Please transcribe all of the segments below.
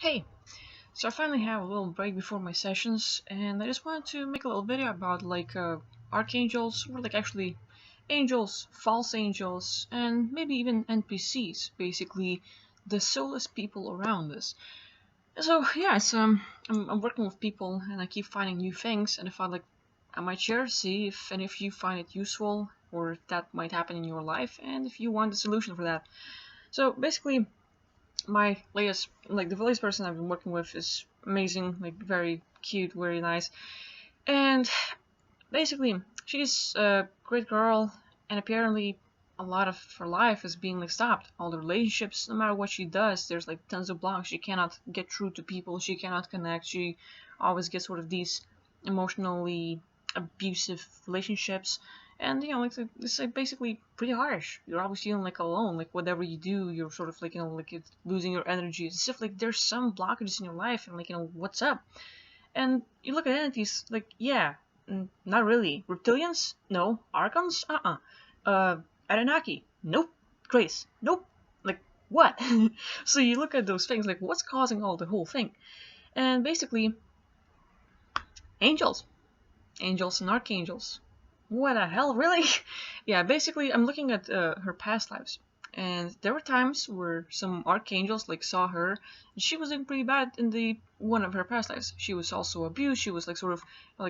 Hey, so I finally have a little break before my sessions, and I just wanted to make a little video about archangels, or like actually angels, false angels, and maybe even NPCs, basically the soulless people around us. So yeah, I'm working with people, and I keep finding new things, and I thought I might share, see if any of you find it useful, or if that might happen in your life, and if you want a solution for that. So basically, my latest the latest person I've been working with is amazing, like very cute, very nice, and basically she's a great girl, and apparently a lot of her life is being stopped. All the relationships, no matter what she does, there's tons of blocks. She cannot get through to people. She cannot connect. She always gets sort of these emotionally abusive relationships, and it's basically pretty harsh. You're always feeling alone. Whatever you do, you're sort of it's losing your energy. It's as if there's some blockages in your life, and what's up. And you look at entities, yeah, not really. Reptilians? No. Archons? Anunnaki? Nope. Grace? Nope. What? So you look at those things, what's causing all the whole thing? And basically, angels. Angels and archangels. What the hell, really? Yeah, basically, I'm looking at her past lives. And there were times where some archangels saw her, and she was doing pretty bad in the one of her past lives. She was also abused. She was sort of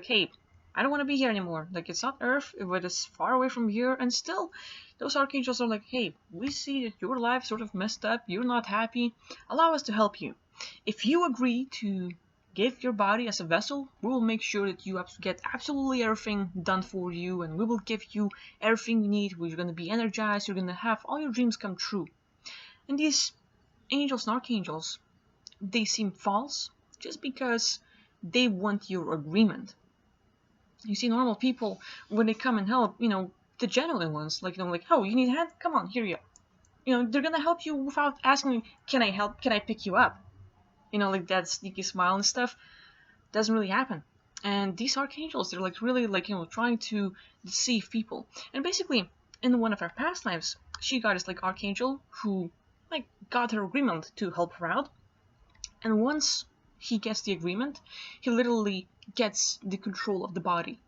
hey, I don't want to be here anymore. It's not Earth, but it's far away from here. And still, those archangels are hey, we see that your life sort of messed up. You're not happy. Allow us to help you. If you agree to give your body as a vessel, we will make sure that you get absolutely everything done for you, and we will give you everything you need. You're going to be energized. You're going to have all your dreams come true. And these angels and archangels, they seem false just because they want your agreement. You see, normal people, when they come and help, the genuine ones, oh, you need a hand? Come on, here you go. They're going to help you without asking, can I help? Can I pick you up? That sneaky smile and stuff doesn't really happen. And these archangels, they're really trying to deceive people. And basically, in one of her past lives, she got this archangel who got her agreement to help her out. And once he gets the agreement, he literally gets the control of the body.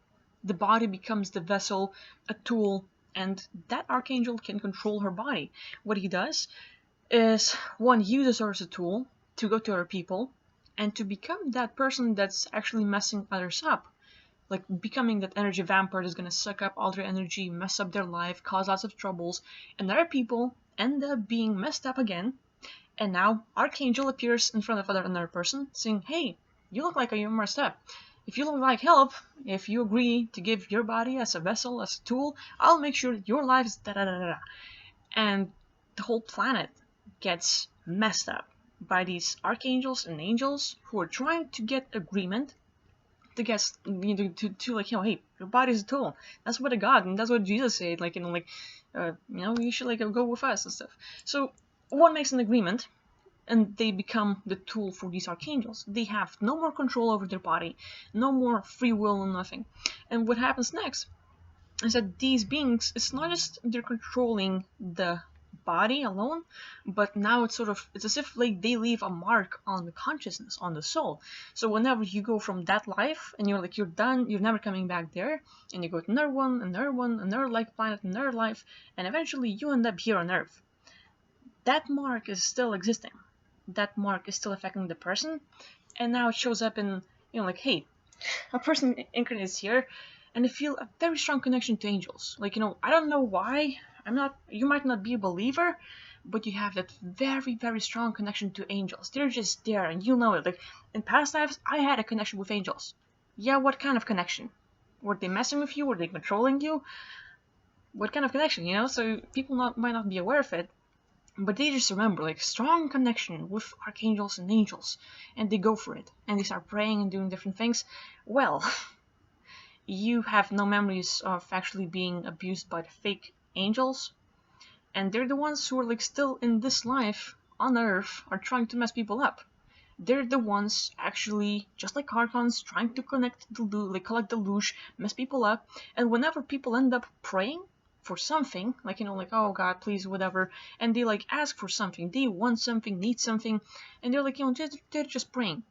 The body becomes the vessel, a tool, and that archangel can control her body. What he does is, one, uses her as a tool to go to other people and to become that person that's actually messing others up. Becoming that energy vampire that's gonna suck up all their energy, mess up their life, cause lots of troubles, and other people end up being messed up again. And now Archangel appears in front of another person saying, hey, you look like you're messed up. If you would like help, if you agree to give your body as a vessel, as a tool, I'll make sure that your life is da-da-da-da-da. And the whole planet gets messed up by these archangels and angels who are trying to get agreement to get hey, your body's a tool. That's what I got, and that's what Jesus said. You should go with us and stuff. So one makes an agreement, and they become the tool for these archangels. They have no more control over their body, no more free will, and nothing. And what happens next is that these beings, it's not just they're controlling the body alone, but now it's as if they leave a mark on the consciousness, on the soul. So whenever you go from that life and you're done, you're never coming back there, and you go to another one, another planet, another life, and eventually you end up here on Earth. That mark is still existing. That mark is still affecting the person, and now it shows up in hey, a person incarnates here, and they feel a very strong connection to angels. I don't know why. You might not be a believer, but you have that very, very strong connection to angels. They're just there, and you know it. In past lives, I had a connection with angels. Yeah, what kind of connection? Were they messing with you? Were they controlling you? What kind of connection, So people might not be aware of it, but they just remember, strong connection with archangels and angels, and they go for it, and they start praying and doing different things. Well, you have no memories of actually being abused by the fake angels, and they're the ones who are still in this life on Earth are trying to mess people up. They're the ones actually, just like archons, trying to collect the loosh, mess people up, and whenever people end up praying for something, like, you know, like, oh God, please, whatever, and they like ask for something, they want something, need something, and they're like, you know, they're just praying,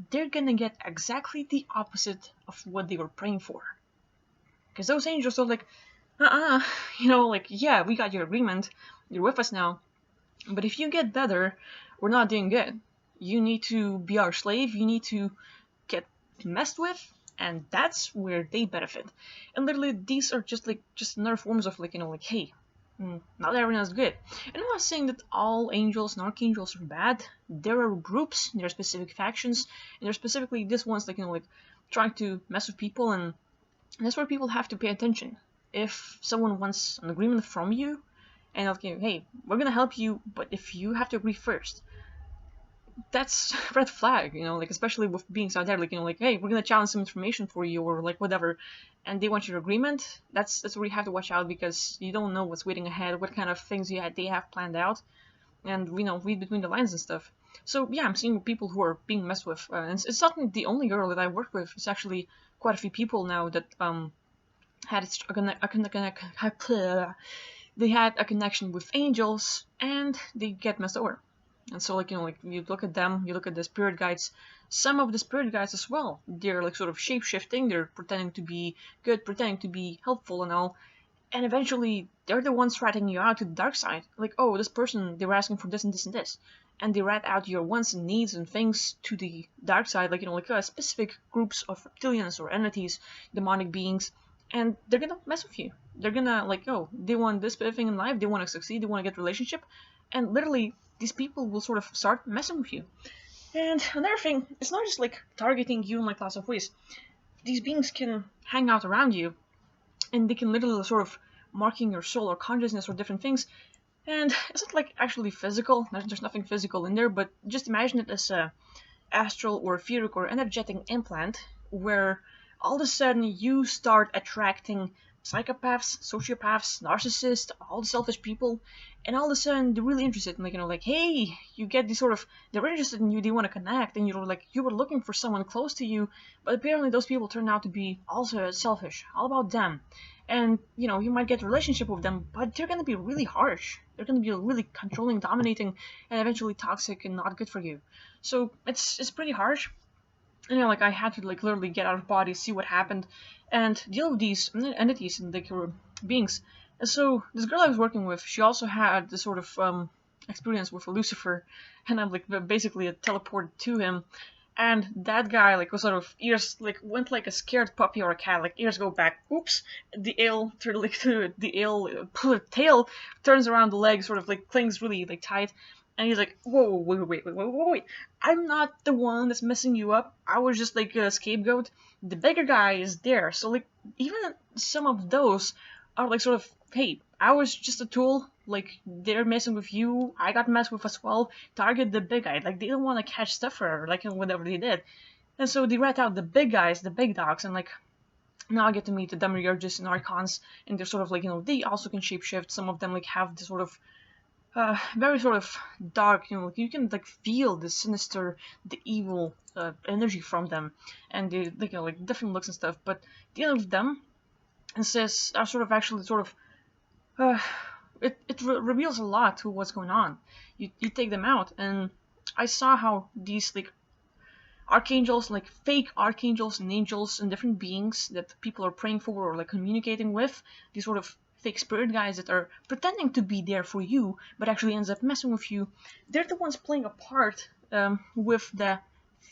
they're gonna get exactly the opposite of what they were praying for. Because those angels are like, you know, like, yeah, we got your agreement, you're with us now, but if you get better, we're not doing good. You need to be our slave, you need to get messed with, and that's where they benefit. And literally, these are just another forms of, like, you know, like, hey, not everyone is good. And I'm not saying that all angels and archangels are bad. There are groups, there are specific factions, and there's specifically this one's, like, you know, like, trying to mess with people, and that's where people have to pay attention. If someone wants an agreement from you, and okay, hey, we're gonna help you, but if you have to agree first, that's red flag, you know, like, especially with beings out there, like, you know, like, hey, we're gonna challenge some information for you, or like whatever, and they want your agreement. That's where you have to watch out, because you don't know what's waiting ahead, what kind of things they have planned out, and, you know, read between the lines and stuff. So yeah, I'm seeing people who are being messed with, and it's not the only girl that I work with. It's actually quite a few people now that had they had a connection with angels, and they get messed over. And so, like, you know, like, you look at them, you look at the spirit guides, some of the spirit guides as well, they're like sort of shape-shifting, they're pretending to be good, pretending to be helpful and all, and eventually they're the ones ratting you out to the dark side. Like, oh, this person, they were asking for this and this and this, and they rat out your wants and needs and things to the dark side, like, you know, like, specific groups of reptilians or entities, demonic beings, and they're gonna mess with you. They're gonna, like, oh, they want this specific thing in life, they want to succeed, they want to get a relationship, and literally these people will sort of start messing with you. And another thing, it's not just like targeting you in like lots of ways. These beings can hang out around you, and they can literally sort of marking your soul or consciousness or different things. And it's not like actually physical, there's nothing physical in there, but just imagine it as a astral or etheric or energetic implant, where all of a sudden you start attracting psychopaths, sociopaths, narcissists, all the selfish people, and all of a sudden they're really interested in, like, you know, like, hey, you get these sort of, they're interested in you, they want to connect, and you're like, you were looking for someone close to you, but apparently those people turn out to be also selfish, all about them. And, you know, you might get a relationship with them, but they're going to be really harsh. They're going to be really controlling, dominating, and eventually toxic and not good for you. So it's pretty harsh. And, you know, like, I had to, like, literally get out of body, see what happened, and deal with these entities and, like, beings. And so this girl I was working with, she also had this sort of experience with Lucifer, and I'm, like, basically teleported to him. And that guy, like, was sort of, ears, like, went like a scared puppy or a cat, like, ears go back, oops, the tail turns around the leg, sort of, like, clings really, like, tight, and he's like, whoa, wait, I'm not the one that's messing you up, I was just, like, a scapegoat, the bigger guy is there. So, like, even some of those are, like, sort of, hey, I was just a tool, like, they're messing with you, I got messed with as well, target the big guy, like, they don't want to catch stuff or, like, whatever they did, and so they rat out the big guys, the big dogs, and, like, now I get to meet the demiurges and archons, and they're sort of, like, you know, they also can shapeshift, some of them, like, have this sort of, very sort of dark, you know, like, you can, like, feel the sinister, the evil, energy from them, and they, like, you know, like, different looks and stuff, but dealing with them, and says, are sort of actually sort of, it reveals a lot to what's going on. You take them out, and I saw how these, like, archangels, like fake archangels and angels and different beings that people are praying for or, like, communicating with, these sort of fake spirit guys that are pretending to be there for you but actually ends up messing with you, they're the ones playing a part with the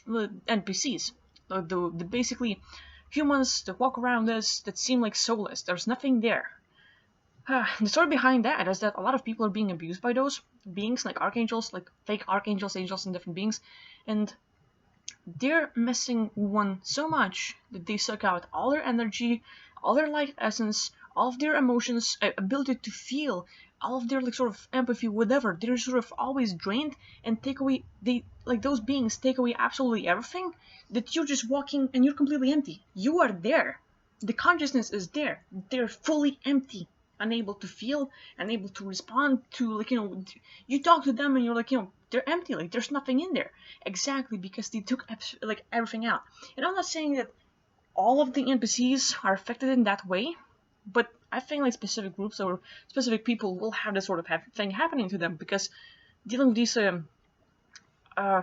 NPCs, the basically humans that walk around us that seem like soulless. There's nothing there. The story behind that is that a lot of people are being abused by those beings, like archangels, like fake archangels, angels, and different beings, and they're messing one so much that they suck out all their energy, all their life essence, all of their emotions, ability to feel, all of their, like, sort of empathy, whatever. They're sort of always drained and take away, they, like, those beings take away absolutely everything, that you're just walking and you're completely empty. You are there. The consciousness is there. They're fully empty, unable to feel, unable to respond to, like, you know, you talk to them and you're like, you know, they're empty, like, there's nothing in there. Exactly, because they took, like, everything out. And I'm not saying that all of the NPCs are affected in that way, but I think like specific groups or specific people will have this sort of thing happening to them, because dealing with these uh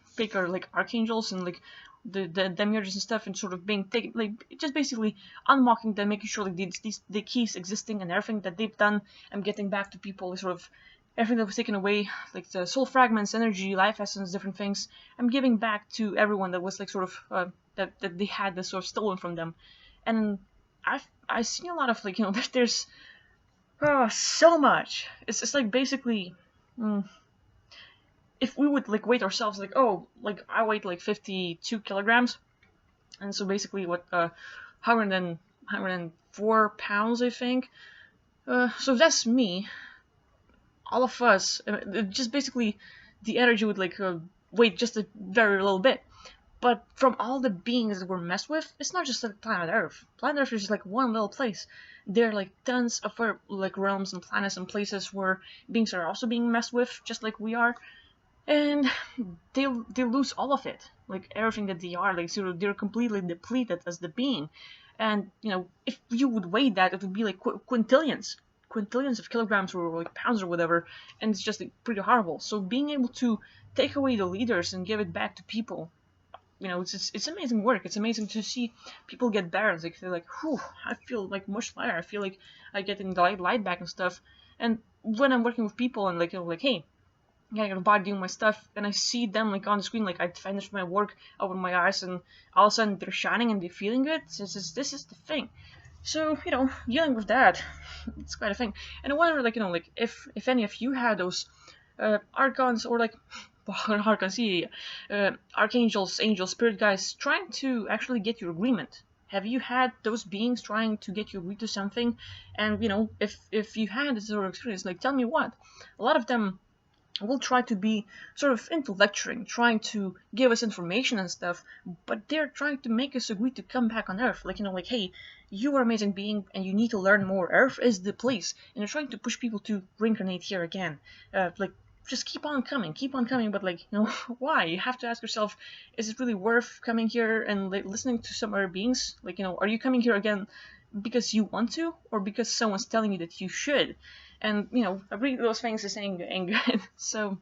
fake or like archangels and like the demiurges and stuff, and sort of being taken, like just basically unmocking them, making sure like these the keys existing and everything that they've done, and getting back to people, like, sort of everything that was taken away, like the soul fragments, energy, life essence, different things. I'm giving back to everyone that was like sort of that they had this sort of stolen from them. And I've seen a lot of like, there's so much. It's like basically. If we would like weight ourselves, like, oh, like I weigh like 52 kilograms, and so basically what 104 pounds, I think. So that's me. All of us, just basically the energy would like weight just a very little bit. But from all the beings that were messed with, it's not just like planet Earth. Planet Earth is just like one little place. There are like tons of like realms and planets and places where beings are also being messed with, just like we are. And they lose all of it, like everything that they are, like they're completely depleted as the being. And if you would weigh that, it would be like quintillions of kilograms or like pounds or whatever, and it's just like pretty horrible. So being able to take away the leaders and give it back to people, it's amazing work. It's amazing to see people get better. Like they're like, whew, I feel like much lighter. I feel like I get in the light back and stuff. And when I'm working with people and like like, hey, yeah, I got a body doing my stuff, and I see them like on the screen, like I finished my work, open my eyes, and all of a sudden they're shining and they're feeling good. This is the thing. So dealing with that, it's quite a thing. And I wonder, like like if any of you had those archons or like archons, archangels, angels, spirit guys trying to actually get your agreement. Have you had those beings trying to get you agreed to something? And if you had this sort of experience, like tell me what. A lot of them will try to be sort of into lecturing, trying to give us information and stuff, but they're trying to make us agree to come back on Earth. Like, like, hey, you are an amazing being and you need to learn more. Earth is the place. And they're trying to push people to reincarnate here again. Like, just keep on coming, but like, why? You have to ask yourself, is it really worth coming here and like, listening to some other beings? Like, are you coming here again because you want to, or because someone's telling you that you should? And I read those things as ain't good. So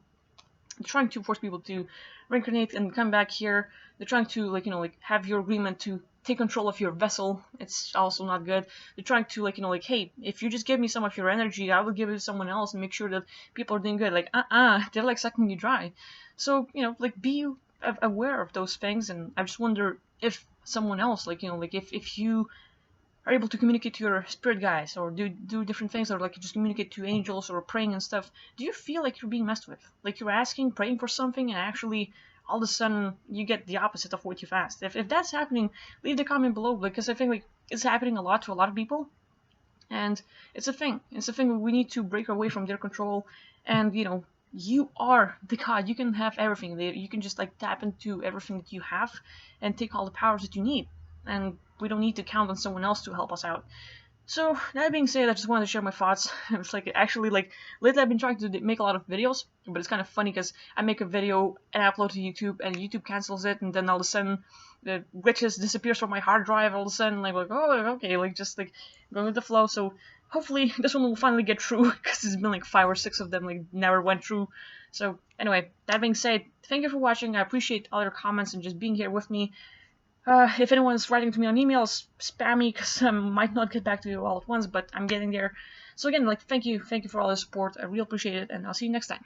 they're trying to force people to reincarnate and come back here. They're trying to like have your agreement to take control of your vessel. It's also not good. They're trying to like hey, if you just give me some of your energy, I will give it to someone else and make sure that people are doing good. Like they're like sucking you dry. So like be aware of those things. And I just wonder if someone else like if you are able to communicate to your spirit guides or do different things, or like just communicate to angels or praying and stuff, do you feel like you're being messed with? Like you're asking, praying for something, and actually all of a sudden you get the opposite of what you've asked? If that's happening, leave the comment below, because I think like it's happening a lot to a lot of people, and it's a thing. It's a thing we need to break away from their control. And you are the god. You can have everything. You can just like tap into everything that you have and take all the powers that you need. And we don't need to count on someone else to help us out. So that being said, I just wanted to share my thoughts. It's like actually like lately I've been trying to make a lot of videos, but it's kind of funny because I make a video and I upload to YouTube and YouTube cancels it, and then all of a sudden the glitches disappears from my hard drive. All of a sudden like oh okay, like just like going with the flow. So hopefully this one will finally get through, because it's been like 5 or 6 of them like never went through. So anyway, that being said, thank you for watching. I appreciate all your comments and just being here with me. If anyone's writing to me on emails, spam me, because I might not get back to you all at once, but I'm getting there. So again, like, thank you for all the support. I really appreciate it, and I'll see you next time.